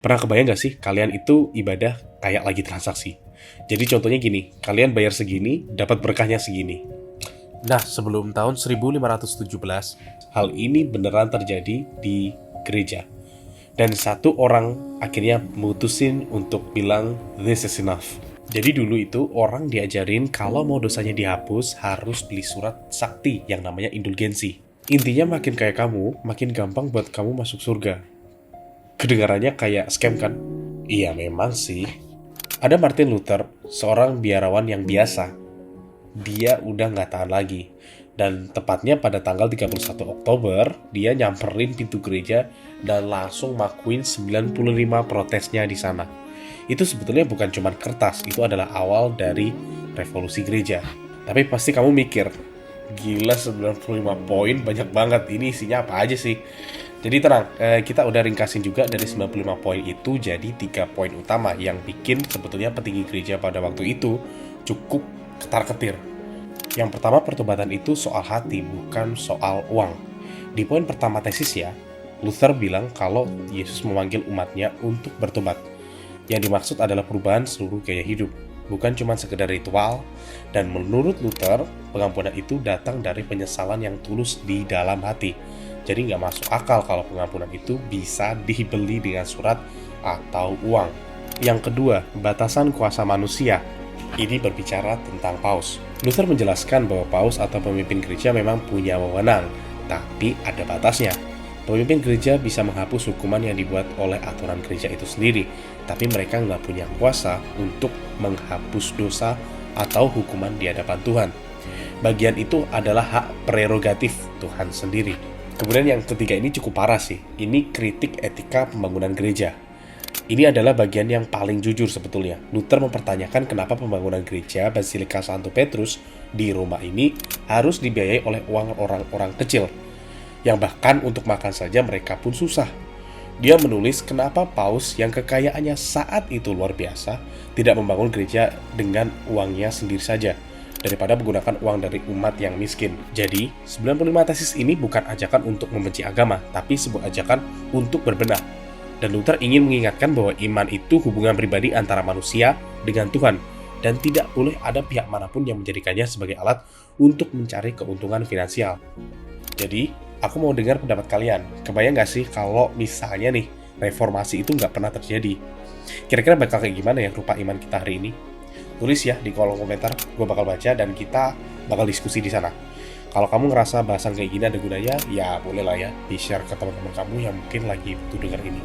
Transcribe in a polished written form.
Pernah kebayang gak sih, kalian itu ibadah kayak lagi transaksi? Jadi contohnya gini, kalian bayar segini, dapat berkahnya segini. Nah, sebelum tahun 1517, hal ini beneran terjadi di gereja. Dan satu orang akhirnya mutusin untuk bilang, this is enough. Jadi dulu itu orang diajarin kalau mau dosanya dihapus harus beli surat sakti yang namanya indulgensi. Intinya makin kayak kamu, makin gampang buat kamu masuk surga. Kedengarannya kayak scam kan? Iya memang sih. Ada Martin Luther, seorang biarawan yang biasa. Dia udah nggak tahan lagi. Dan tepatnya pada tanggal 31 Oktober, dia nyamperin pintu gereja dan langsung makuin 95 protesnya di sana. Itu sebetulnya bukan cuma kertas, itu adalah awal dari revolusi gereja. Tapi pasti kamu mikir, gila 95 poin banyak banget, ini isinya apa aja sih? Jadi tenang, kita udah ringkasin juga dari 95 poin itu jadi 3 poin utama yang bikin sebetulnya petinggi gereja pada waktu itu cukup ketar-ketir. Yang pertama, pertobatan itu soal hati, bukan soal uang. Di poin pertama tesis ya, Luther bilang kalau Yesus memanggil umatnya untuk bertobat. Yang dimaksud adalah perubahan seluruh gaya hidup, bukan cuma sekedar ritual. Dan menurut Luther, pengampunan itu datang dari penyesalan yang tulus di dalam hati. Jadi nggak masuk akal kalau pengampunan itu bisa dibeli dengan surat atau uang. Yang kedua, batasan kuasa manusia. Ini berbicara tentang paus. Luther menjelaskan bahwa paus atau pemimpin gereja memang punya wewenang, tapi ada batasnya. Pemimpin gereja bisa menghapus hukuman yang dibuat oleh aturan gereja itu sendiri, tapi mereka nggak punya kuasa untuk menghapus dosa atau hukuman di hadapan Tuhan. Bagian itu adalah hak prerogatif Tuhan sendiri. Kemudian yang ketiga ini cukup parah sih. Ini kritik etika pembangunan gereja. Ini adalah bagian yang paling jujur sebetulnya. Luther mempertanyakan kenapa pembangunan gereja Basilika Santo Petrus di Roma ini harus dibiayai oleh uang orang-orang kecil, yang bahkan untuk makan saja mereka pun susah. Dia menulis kenapa paus yang kekayaannya saat itu luar biasa tidak membangun gereja dengan uangnya sendiri saja, daripada menggunakan uang dari umat yang miskin. Jadi, 95 tesis ini bukan ajakan untuk membenci agama, tapi sebuah ajakan untuk berbenah. Dan Luther ingin mengingatkan bahwa iman itu hubungan pribadi antara manusia dengan Tuhan, dan tidak boleh ada pihak manapun yang menjadikannya sebagai alat untuk mencari keuntungan finansial. Jadi, aku mau dengar pendapat kalian. Kebayang gak sih kalau misalnya nih, reformasi itu nggak pernah terjadi? Kira-kira bakal kayak gimana ya rupa iman kita hari ini? Tulis ya di kolom komentar, gue bakal baca dan kita bakal diskusi di sana. Kalau kamu ngerasa bahasan kayak gini ada gunanya, ya boleh lah ya di-share ke teman-teman kamu yang mungkin lagi butuh denger ini.